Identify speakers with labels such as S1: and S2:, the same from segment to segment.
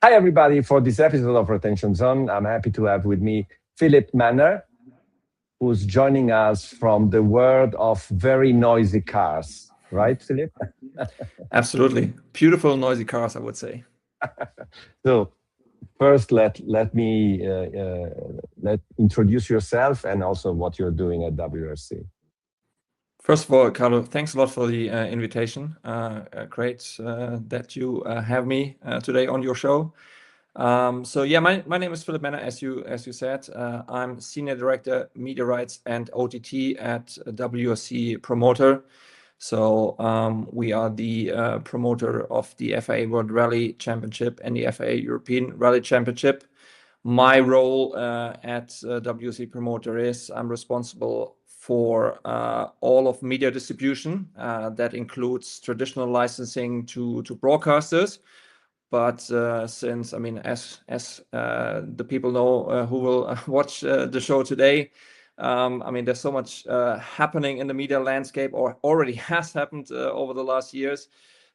S1: Hi, everybody. For this episode of Retention Zone, I'm happy to have with me Philipp Männer, who's joining us from the world of very noisy cars. Right, Philipp?
S2: Absolutely. Beautiful, noisy cars, I would say.
S1: So first, let me introduce yourself and also what you're doing at WRC.
S2: First of all, Carlo, thanks a lot for the invitation. Great that you have me today on your show. So yeah, my name is Philipp Männer, as you said. I'm Senior Director, Media Rights and OTT at WRC Promoter. So we are the promoter of the FIA World Rally Championship and the FIA European Rally Championship. My role at WRC Promoter is I'm responsible for all of media distribution. That includes traditional licensing to broadcasters. But since, I mean, as the people know who will watch the show today, I mean, there's so much happening in the media landscape, or already has happened over the last years.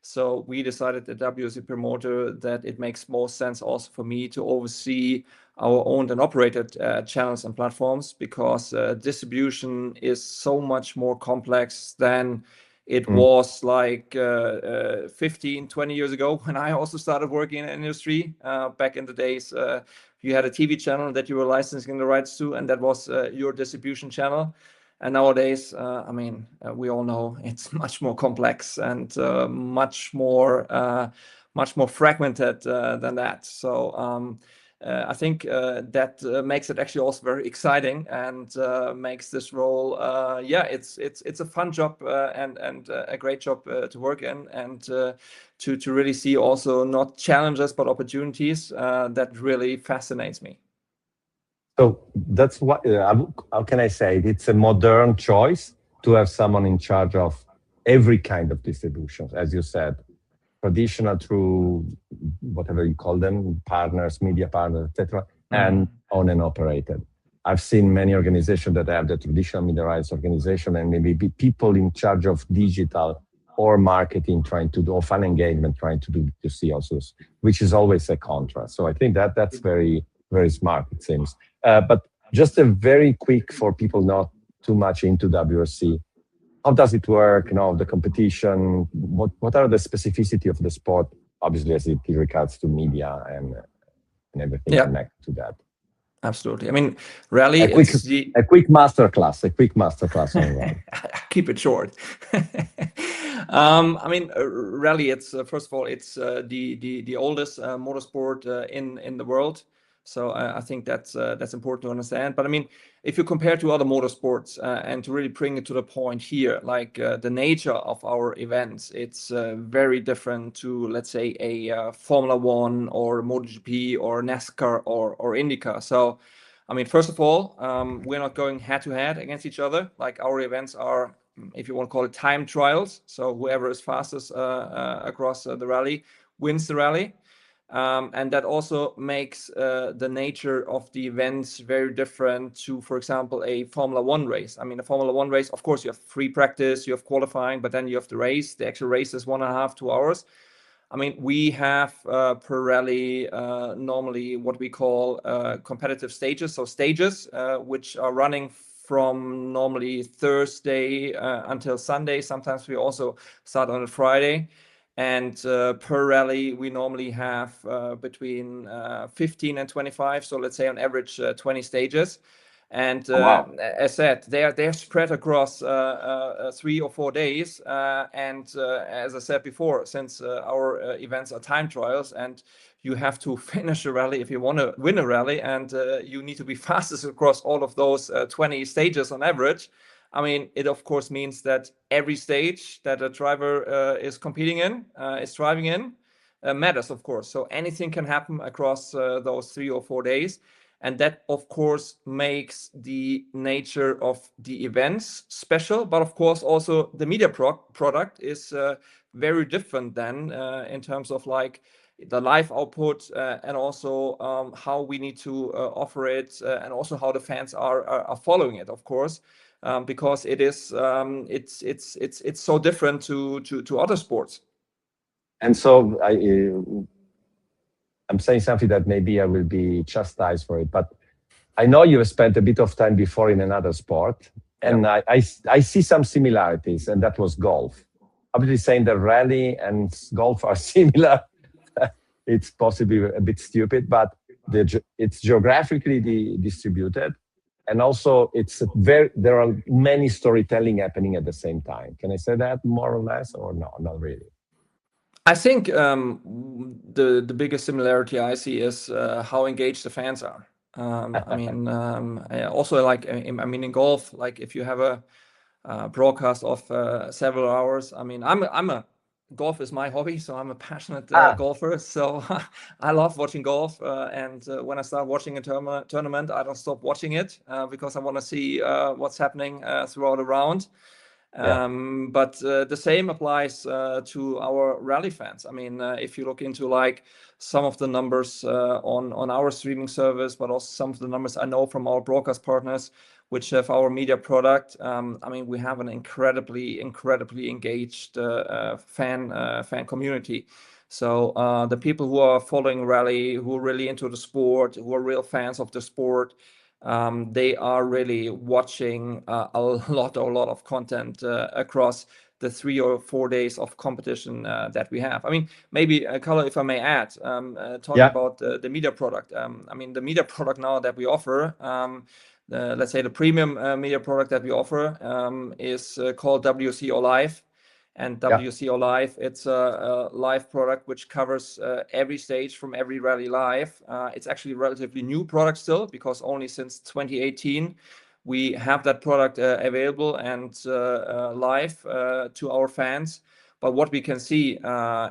S2: So we decided at WRC Promoter that it makes more sense also for me to oversee our owned and operated channels and platforms, because distribution is so much more complex than it was like 15, 20 years ago when I also started working in the industry. Back in the days, you had a TV channel that you were licensing the rights to, and that was your distribution channel. And nowadays, I mean, we all know it's much more complex and much more fragmented than that. So I think that makes it actually also very exciting and makes this role, yeah, it's a fun job and a great job to work in, and to really see also not challenges but opportunities. That really fascinates me.
S1: So that's what, how can I say it? It's a modern choice to have someone in charge of every kind of distribution, as you said, traditional through whatever you call them, partners, media partners, etc., and owned and operated. I've seen many organizations that have the traditional media rights organization and maybe people in charge of digital or marketing trying to do, or fan engagement trying to do to see also, which is always a contrast. So I think that that's very, very smart, it seems. But just a very quick, for people not too much into WRC, how does it work? You know, the competition. What are the specificity of the sport? Obviously, as it regards to media and everything connected to that.
S2: Absolutely. I mean, rally.
S1: A quick masterclass. A quick masterclass on rally.
S2: Keep it short. I mean, rally. It's first of all, it's the oldest motorsport in the world. So I think that's important to understand. But I mean, if you compare to other motorsports and to really bring it to the point here, like the nature of our events, it's very different to, let's say, a Formula One or MotoGP or NASCAR or IndyCar. So, I mean, first of all, we're not going head to head against each other. Like, our events are, if you want to call it, time trials. So whoever is fastest across the rally wins the rally. And that also makes the nature of the events very different to, for example, a Formula One race. I mean, a Formula One race, of course, you have free practice, you have qualifying, but then you have the race. The actual race is 1.5 to 2 hours. I mean, we have per rally normally what we call competitive stages. So stages which are running from normally Thursday until Sunday. Sometimes we also start on a Friday. And per rally, we normally have between 15 and 25. So let's say on average 20 stages. And as said, they're spread across 3 or 4 days. And as I said before, since our events are time trials and you have to finish a rally if you want to win a rally, and you need to be fastest across all of those 20 stages on average. I mean, it of course means that every stage that a driver is competing in, is driving in, matters, of course. So anything can happen across those 3 or 4 days. And that, of course, makes the nature of the events special. But of course, also the media product is very different than in terms of like the live output and also how we need to offer it and also how the fans are following it, of course. Because it is, it's so different to other sports.
S1: And so I'm saying something that maybe I will be chastised for it, but I know you have spent a bit of time before in another sport, and I see some similarities, and that was golf. Obviously, saying that rally and golf are similar, it's possibly a bit stupid, but it's geographically distributed, and also there are many storytelling happening at the same time. Can I say that more or less, or no, not really?
S2: I think the biggest similarity I see is how engaged the fans are. I mean, also like I mean in golf, like if you have a broadcast of several hours. I mean, golf is my hobby, so I'm a passionate golfer. So I love watching golf, and when I start watching a tournament, I don't stop watching it because I want to see what's happening throughout the round. But the same applies to our rally fans. I mean, if you look into like some of the numbers on our streaming service, but also some of the numbers I know from our broadcast partners, which have our media product. I mean, we have an incredibly engaged fan community. So the people who are following rally, who are really into the sport, who are real fans of the sport, they are really watching a lot of content across the 3 or 4 days of competition that we have. I mean, maybe Carlo, if I may add, talking about the media product. I mean, the media product now that we offer, let's say the premium media product that we offer is called WRC All Live. And WRC All Live, it's a live product which covers every stage from every rally live. It's actually a relatively new product still, because only since 2018 we have that product available and live to our fans. But what we can see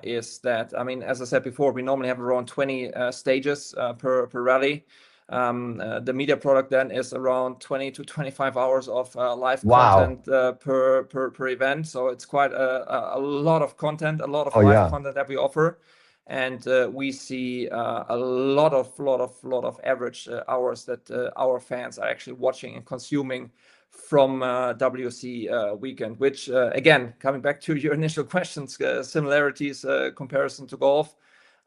S2: is that, I mean, as I said before, we normally have around 20 stages per rally. The media product then is around 20 to 25 hours of live content per event. So it's quite a lot of content, a lot of live content that we offer. And we see a lot of average hours that our fans are actually watching and consuming from WRC weekend, which again, coming back to your initial questions, similarities, comparison to golf.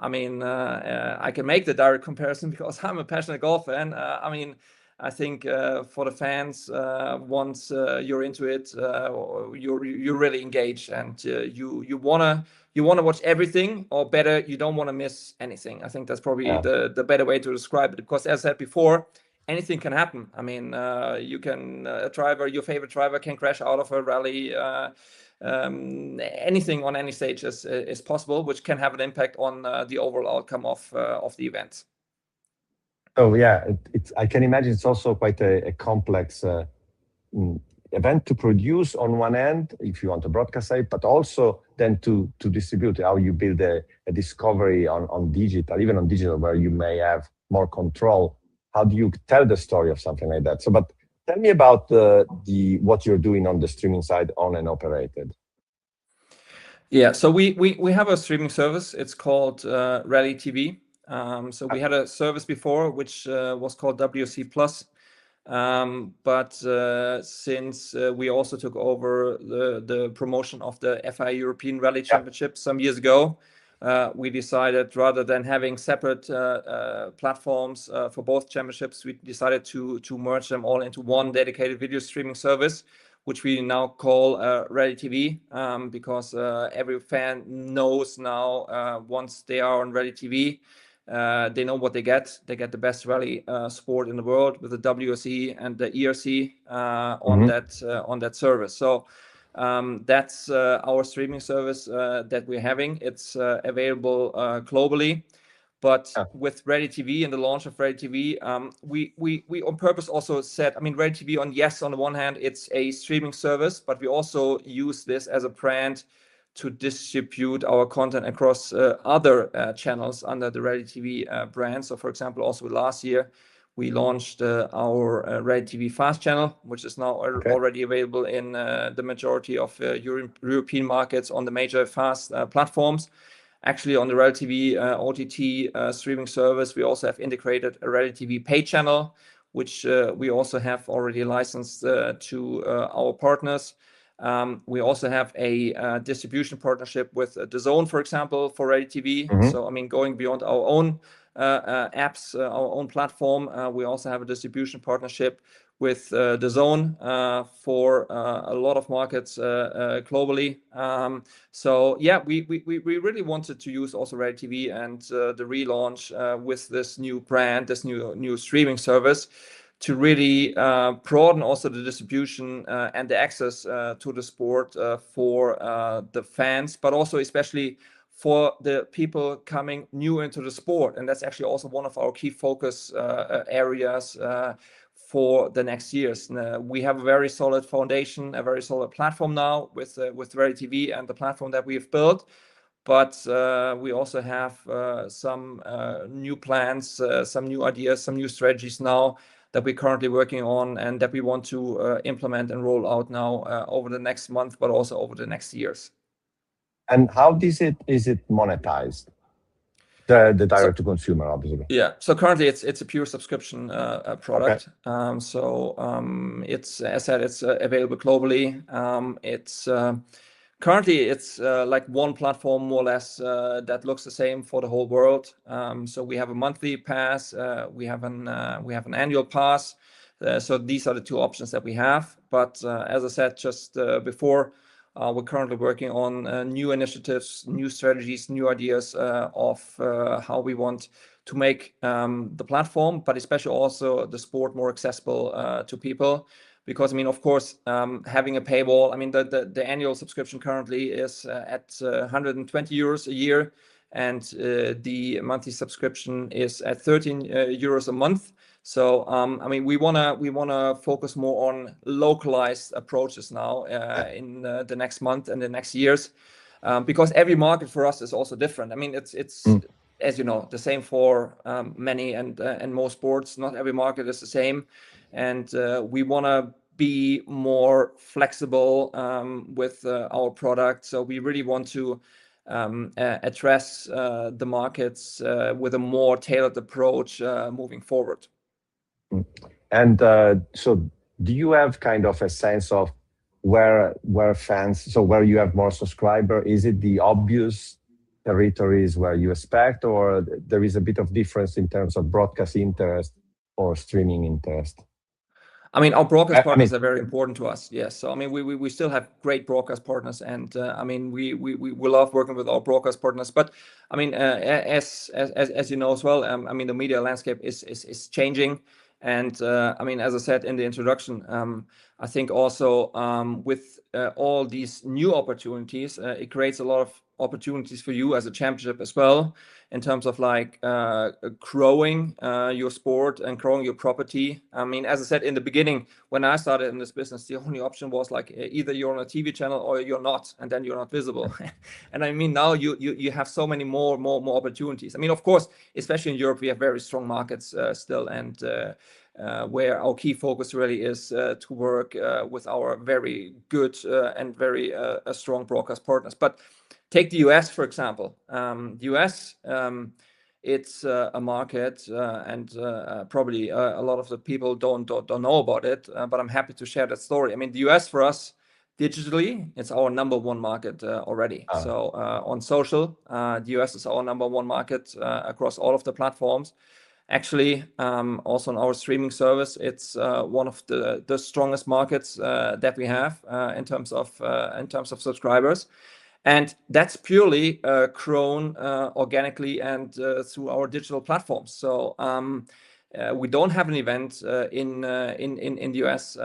S2: I mean, I can make the direct comparison because I'm a passionate golf fan. I mean, I think for the fans, once you're into it, you're really engaged, and you wanna watch everything, or better, you don't want to miss anything. I think that's probably the better way to describe it, because as I said before, anything can happen. I mean, you can your favorite driver can crash out of a rally. Anything on any stage is possible, which can have an impact on the overall outcome of the event.
S1: Oh yeah, I can imagine it's also quite a complex event to produce on one end, if you want to broadcast it, but also then to distribute, how you build a discovery on digital, even on digital, where you may have more control. How do you tell the story of something like that? So, but tell me about what you're doing on the streaming side, owned and operated.
S2: Yeah, so we have a streaming service. It's called Rally TV. So we had a service before which was called WRC Plus, but since we also took over the promotion of the FIA European Rally Championship some years ago, we decided, rather than having separate platforms for both championships, we decided to merge them all into one dedicated video streaming service, which we now call Rally TV, because every fan knows now, once they are on Rally TV, they know what they get. They get the best rally sport in the world with the WRC and the ERC on that service. So that's our streaming service that we're having. It's available globally. But with Rally TV and the launch of Rally TV, we on purpose also said, I mean, Rally TV on the one hand, it's a streaming service, but we also use this as a brand to distribute our content across other channels under the Rally TV brand. So for example, also last year, we launched our Rally TV Fast channel, which is now already available in the majority of European markets on the major fast platforms. Actually, on the Rally TV OTT streaming service, we also have integrated a Rally TV pay channel, which we also have already licensed to our partners. We also have a distribution partnership with DAZN, for example, for Rally TV. So, I mean, going beyond our own apps, our own platform, we also have a distribution partnership with DAZN for a lot of markets globally. So yeah, we really wanted to use also Rally TV and the relaunch with this new brand, this new streaming service, to really broaden also the distribution and the access to the sport for the fans, but also especially for the people coming new into the sport. And that's actually also one of our key focus areas for the next years. We have a very solid foundation, a very solid platform now with Rally TV and the platform that we've built. But we also have some new plans, some new ideas, some new strategies now that we're currently working on and that we want to implement and roll out now over the next month, but also over the next years.
S1: And how is it monetized? The direct to consumer, obviously.
S2: Yeah. So currently it's a pure subscription product.
S1: Okay.
S2: It's, as I said, it's available globally. It's currently it's like one platform more or less that looks the same for the whole world. So we have a monthly pass, we have an annual pass. So these are the two options that we have. But as I said just before, we're currently working on new initiatives, new strategies, new ideas of how we want to make the platform, but especially also the sport more accessible to people. Because, I mean, of course, having a paywall, I mean, the annual subscription currently is at 120 euros a year, and the monthly subscription is at 13 euros a month. So, I mean, we wanna focus more on localized approaches now in the next month and the next years, because every market for us is also different. I mean, it's as you know, the same for many and most sports. Not every market is the same, and we wanna be more flexible with our product. So we really want to address the markets with a more tailored approach moving forward.
S1: And so do you have kind of a sense of where fans, so where you have more subscriber, is it the obvious territories where you expect, or there is a bit of difference in terms of broadcast interest or streaming interest?
S2: I mean, our broadcast partners are very important to us. Yes. So, I mean, we still have great broadcast partners, and I mean, we love working with our broadcast partners. But I mean, as you know as well, I mean, the media landscape is changing. And I mean, as I said in the introduction, I think also with all these new opportunities, it creates a lot of opportunities for you as a championship as well, in terms of like growing your sport and growing your property. I mean, as I said in the beginning, when I started in this business, the only option was like either you're on a TV channel or you're not, and then you're not visible. And I mean, now you have so many more opportunities. I mean, of course, especially in Europe, we have very strong markets still, and where our key focus really is to work with our very good and very strong broadcast partners. But take the US, for example. The US, it's a market, and probably a lot of the people don't know about it, but I'm happy to share that story. I mean, the US for us, digitally, it's our number one market already. So on social, the US is our number one market across all of the platforms. Actually, also on our streaming service, it's one of the strongest markets that we have in terms of subscribers, and that's purely grown organically and through our digital platforms. So we don't have an event in the US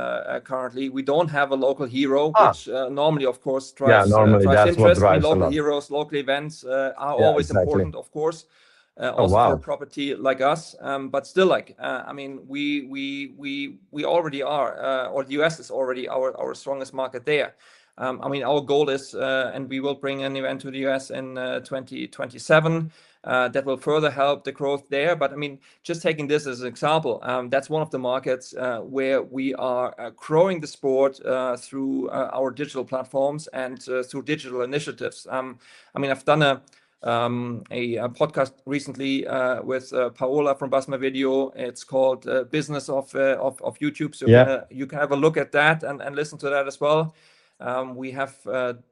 S2: currently. We don't have a local hero, which normally, of course, drives interest. I mean, local heroes, local events are always important, of course. Also for a property like us, but still, like I mean, we already are, or the US is already our strongest market there. I mean, our goal is, and we will bring an event to the US in 2027 that will further help the growth there. But I mean, just taking this as an example, that's one of the markets where we are growing the sport through our digital platforms and through digital initiatives. I mean, I've done a podcast recently with Paola from Basma Video. It's called Business of YouTube. So you can have a look at that and listen to that as well. We have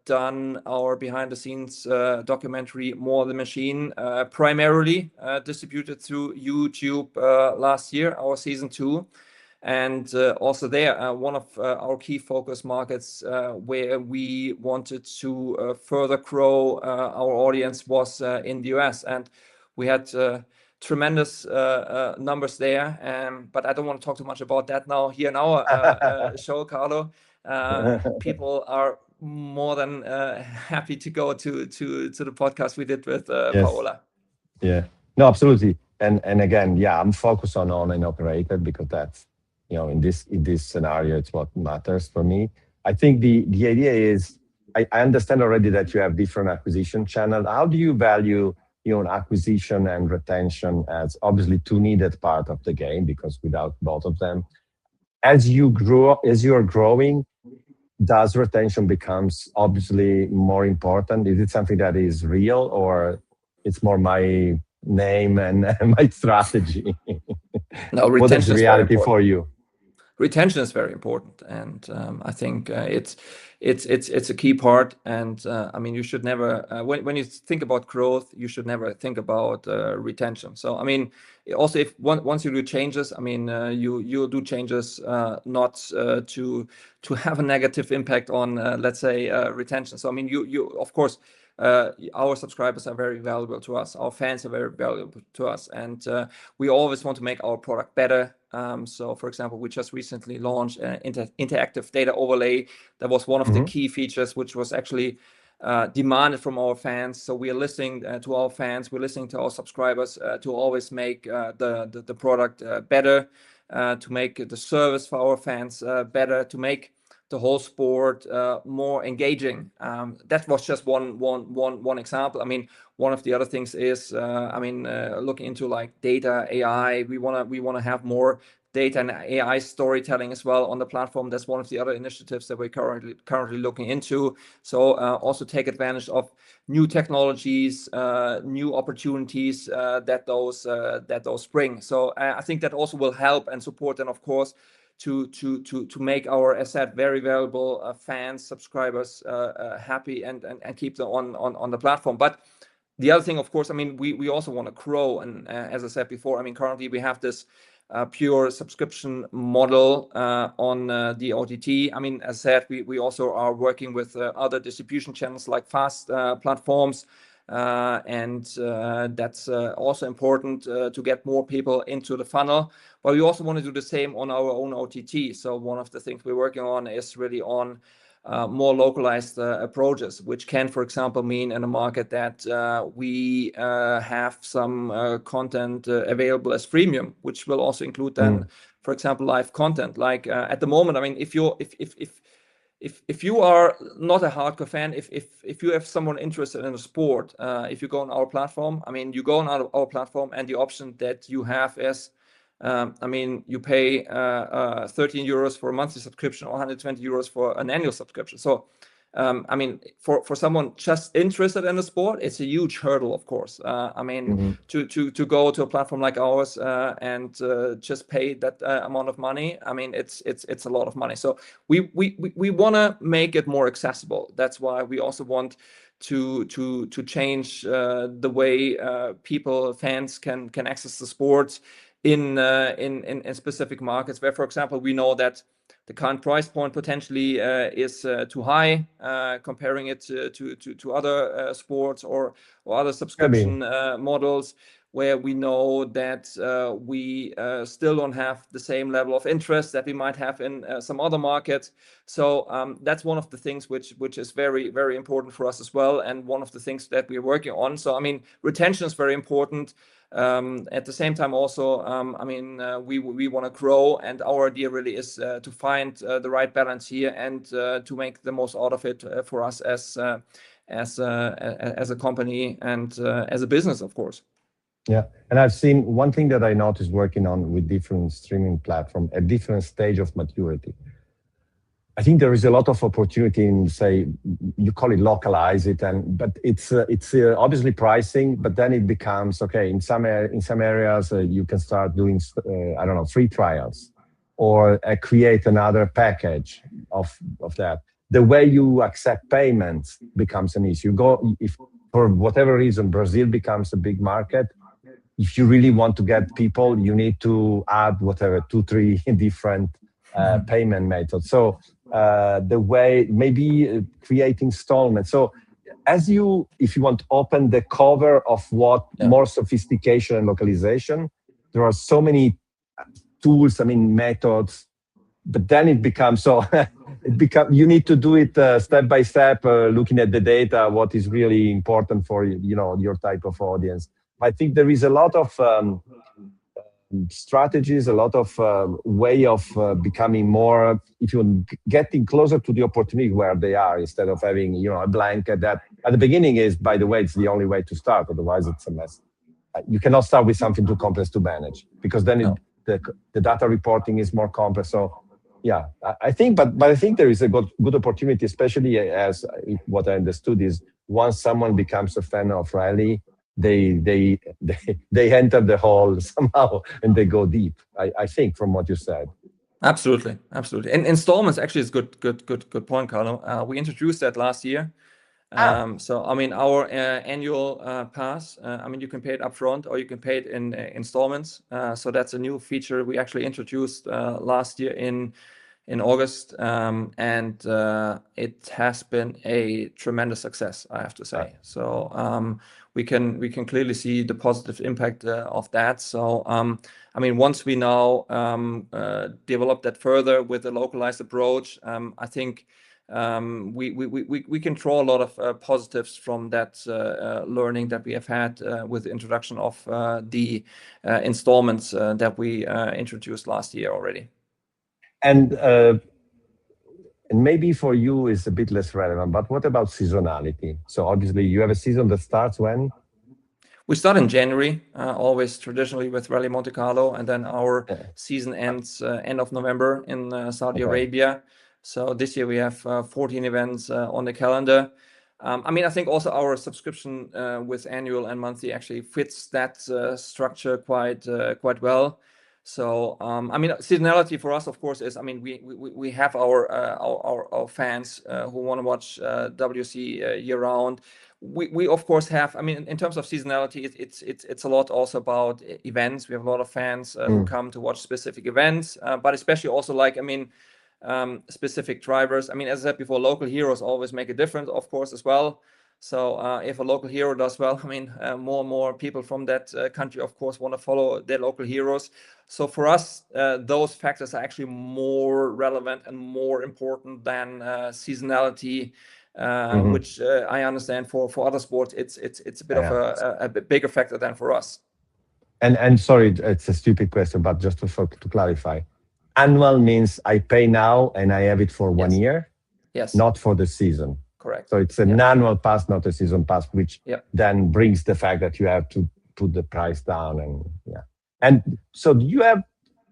S2: done our behind-the-scenes documentary More the Machine, primarily distributed through YouTube last year, our season 2. And also there, one of our key focus markets where we wanted to further grow our audience was in the US. And we had tremendous numbers there. But I don't want to talk too much about that now here in our show, Carlo. People are more than happy to go to the podcast we did with Paola.
S1: Yeah, no, absolutely. And again, yeah, I'm focused on owned and operated because that's, in this scenario, it's what matters for me. I think the idea is, I understand already that you have different acquisition channels. How do you value acquisition and retention as obviously two needed part of the game, because without both of them, as you are growing, does retention becomes obviously more important? Is it something that is real, or it's more my name and my strategy?
S2: No,
S1: What is
S2: retention is very
S1: reality
S2: important.
S1: for you?
S2: Retention is very important, and I think it's a key part. And I mean, you should never when you think about growth, you should never think about retention. So I mean, also if once you do changes, I mean, you do changes not to have a negative impact on let's say retention. So I mean, you of course. Our subscribers are very valuable to us. Our fans are very valuable to us, and we always want to make our product better. So, for example, we just recently launched an interactive data overlay. That was one of the key features, which was actually demanded from our fans. So we are listening to our fans. We're listening to our subscribers to always make the product better, to make the service for our fans better, to make the whole sport more engaging. That was just one example. I mean, one of the other things is, looking into like data, AI. We wanna have more data and AI storytelling as well on the platform. That's one of the other initiatives that we're currently looking into. So also take advantage of new technologies, new opportunities that those bring. So I think that also will help and support, and of course, to make our asset very valuable fans, subscribers happy and keep them on the platform. But the other thing, of course, I mean, we also want to grow. And as I said before, I mean, currently we have this pure subscription model on the OTT. I mean, as I said, we also are working with other distribution channels like fast platforms. And that's also important to get more people into the funnel. But we also want to do the same on our own OTT. So one of the things we're working on is really on more localized approaches, which can, for example, mean in a market that we have some content available as freemium, which will also include then, for example, live content. Like at the moment, I mean, if you are not a hardcore fan, if you have someone interested in a sport, if you go on our platform, I mean, you go on our platform, and the option that you have is, you pay 13 euros for a monthly subscription or 120 euros for an annual subscription. So, for someone just interested in the sport, it's a huge hurdle, of course. To go to a platform like ours and just pay that amount of money, I mean, it's a lot of money. So we want to make it more accessible. That's why we also want to change the way fans can access the sports in specific markets where, for example, we know that the current price point potentially is too high, comparing it to other sports or other subscription models, where we know that we still don't have the same level of interest that we might have in some other markets. So that's one of the things which is very, very important for us as well, and one of the things that we're working on. So I mean, retention is very important. At the same time also, we want to grow, and our idea really is to find the right balance here and to make the most out of it for us as a company and as a business, of course.
S1: Yeah, and I've seen one thing that I noticed working on with different streaming platforms at different stage of maturity. I think there is a lot of opportunity in, say, you call it localize it, but it's obviously pricing. But then it becomes okay. In some areas, you can start doing free trials, or create another package of that. the way you accept payments becomes an issue. If for whatever reason Brazil becomes a big market, if you really want to get people, you need to add whatever 2-3 different payment methods. So the way maybe create installments. So if you want to open the cover of what more sophistication and localization, there are so many tools, methods, but then it becomes so you need to do it step by step, looking at the data, what is really important for your type of audience. I think there is a lot of strategies, a lot of way of becoming more, if you're getting closer to the opportunity where they are, instead of having a blanket that at the beginning is, by the way, it's the only way to start. Otherwise, it's a mess. You cannot start with something too complex to manage, because then the data reporting is more complex. So yeah, I think, but I think there is a good opportunity, especially as what I understood is once someone becomes a fan of rally, they enter the hall somehow and they go deep. I think from what you said.
S2: Absolutely. And installments actually is good point, Carlo. We introduced that last year. So our annual pass, you can pay it upfront or you can pay it in installments. So that's a new feature we actually introduced last year in August, and it has been a tremendous success, I have to say. So we can clearly see the positive impact of that. So once we now develop that further with a localized approach, I think we can draw a lot of positives from that learning that we have had with the introduction of the installments that we introduced last year already.
S1: And maybe for you it's a bit less relevant, but what about seasonality? So obviously you have a season that starts when?
S2: We start in January, always traditionally with Rally Monte Carlo, and then our season ends end of November in Saudi Arabia. So this year we have 14 events on the calendar. I think also our subscription with annual and monthly actually fits that structure quite well. So seasonality for us, of course, is we have our fans who want to watch WRC year round. We of course have, in terms of seasonality, it's a lot also about events. We have a lot of fans who come to watch specific events, but especially also specific drivers. As I said before, local heroes always make a difference, of course, as well. So if a local hero does well, more and more people from that country, of course, want to follow their local heroes. So for us, those factors are actually more relevant and more important than seasonality, which I understand for other sports, it's a bit of a bigger factor than for us.
S1: And sorry, it's a stupid question, but just to clarify, annual means I pay now and I have it for 1 year, not for the season.
S2: Correct.
S1: So it's an annual pass, not a season pass, which then brings the fact that you have to put the price down. And so do you have,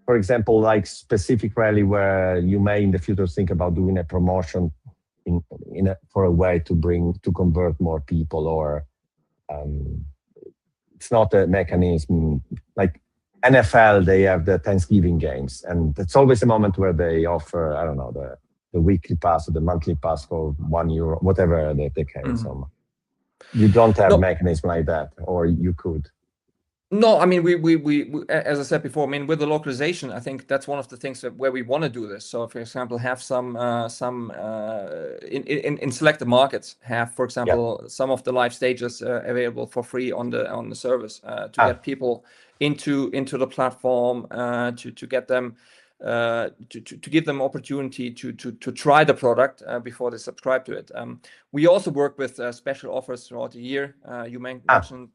S1: for example, specific rally where you may in the future think about doing a promotion for a way to convert more people, or it's not a mechanism like NFL? They have the Thanksgiving games, and it's always a moment where they offer, I don't know, the weekly pass or the monthly pass for €1, whatever they can. So you don't have mechanism like that, or you could?
S2: No, we as I said before, with the localization, I think that's one of the things where we want to do this. So, for example, have some in selected markets, have, for example, some of the live stages available for free on the service to get people into the platform, to get them to give them opportunity to try the product before they subscribe to it. We also work with special offers throughout the year. You mentioned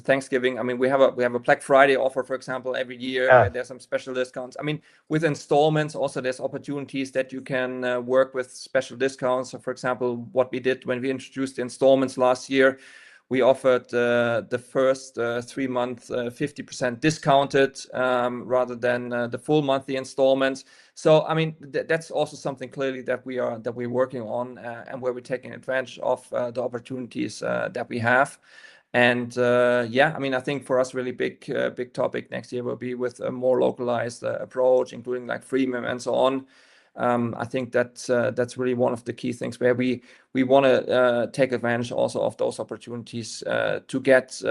S2: Thanksgiving. We have a Black Friday offer, for example, every year where there's some special discounts. With installments also there's opportunities that you can work with special discounts. So, for example, what we did when we introduced the installments last year, we offered the first 3 months 50% discounted rather than the full monthly installments. So that's also something clearly that we're working on and where we're taking advantage of the opportunities that we have. And yeah, I mean, I think for us, really big topic next year will be with a more localized approach, including like freemium and so on. I think that's really one of the key things where we want to take advantage also of those opportunities to get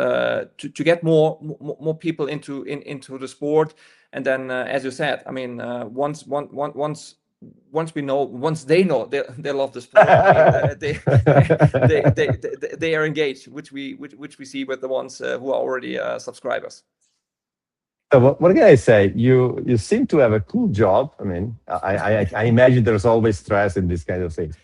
S2: more people into the sport. And then, as you said, I mean, once they know they love the sport, I mean, they are engaged, which we see with the ones who are already subscribers.
S1: So what can I say? You seem to have a cool job. I mean, I imagine there's always stress in this kind of things.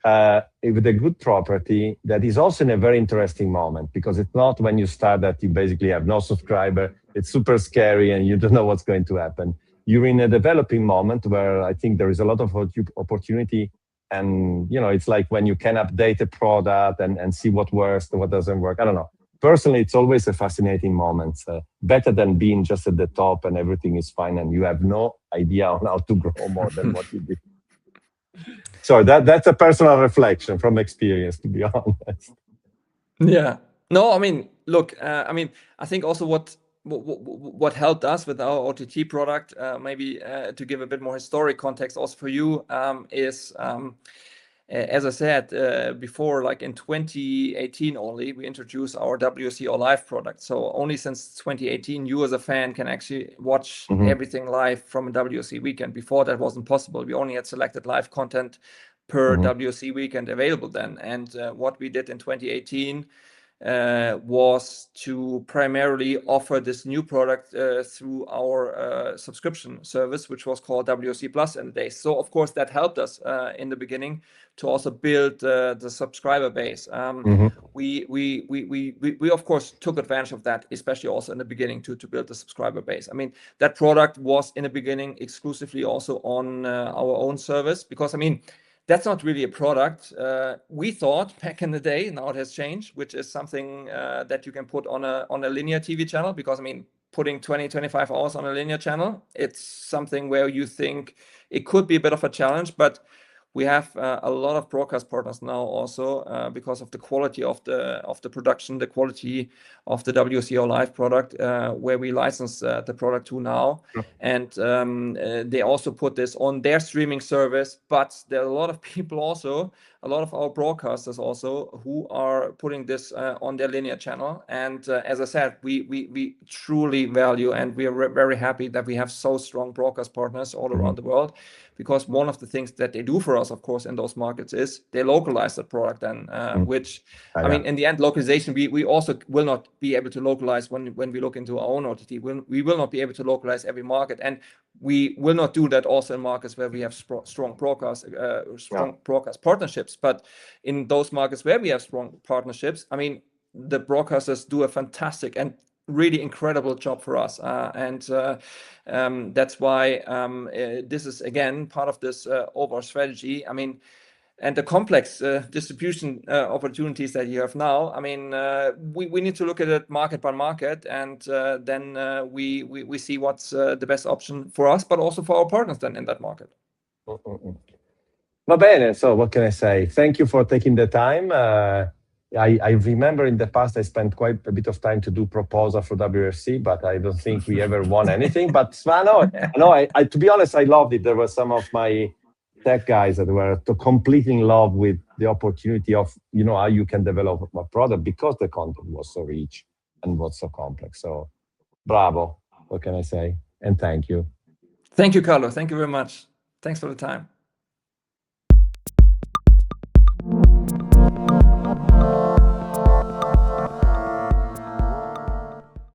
S1: With a good property that is also in a very interesting moment, because it's not when you start that you basically have no subscriber. It's super scary and you don't know what's going to happen. You're in a developing moment where I think there is a lot of opportunity, and it's like when you can update a product and see what works and what doesn't work. I don't know. Personally, it's always a fascinating moment. Better than being just at the top and everything is fine and you have no idea on how to grow more than what you did. So that's a personal reflection from experience, to be honest.
S2: Yeah. No, I mean, look, I mean, I think also what helped us with our OTT product, maybe to give a bit more historic context also for you, is as I said before, like in 2018 only, we introduced our WRC All live product. So only since 2018, you as a fan can actually watch everything live from a WRC weekend. Before that wasn't possible. We only had selected live content per WRC weekend available then. And what we did in 2018 was to primarily offer this new product through our subscription service, which was called WRC Plus in the days. So of course that helped us in the beginning to also build the subscriber base. We of course took advantage of that, especially also in the beginning to build the subscriber base. I mean, that product was in the beginning exclusively also on our own service, because I mean, that's not really a product. We thought back in the day, now it has changed, which is something that you can put on a linear TV channel, because I mean, putting 20-25 hours on a linear channel, it's something where you think it could be a bit of a challenge, but we have a lot of broadcast partners now also because of the quality of the production, the quality of the WRC All live product, where we license the product to now. And they also put this on their streaming service, but there are a lot of people also, a lot of our broadcasters also, who are putting this on their linear channel. And as I said, we truly value, and we are very happy that we have so strong broadcast partners all around the world, because one of the things that they do for us, of course, in those markets is they localize the product, and which, I mean, in the end, localization, we also will not be able to localize when we look into our own OTT. We will not be able to localize every market, and we will not do that also in markets where we have strong broadcast partnerships. But in those markets where we have strong partnerships, I mean, the broadcasters do a fantastic and really incredible job for us, and that's why this is again part of this overall strategy. I mean, and the complex distribution opportunities that you have now, I mean, we need to look at it market by market, and then we see what's the best option for us, but also for our partners then in that market.
S1: Va bene, so what can I say? Thank you for taking the time. I remember in the past I spent quite a bit of time to do proposal for WRC, but I don't think we ever won anything. But to be honest, I loved it. There were some of my tech guys that were completely in love with the opportunity of how you can develop a product, because the content was so rich and was so complex. So bravo, what can I say? And thank you.
S2: Thank you, Carlo. Thank you very much. Thanks for the time.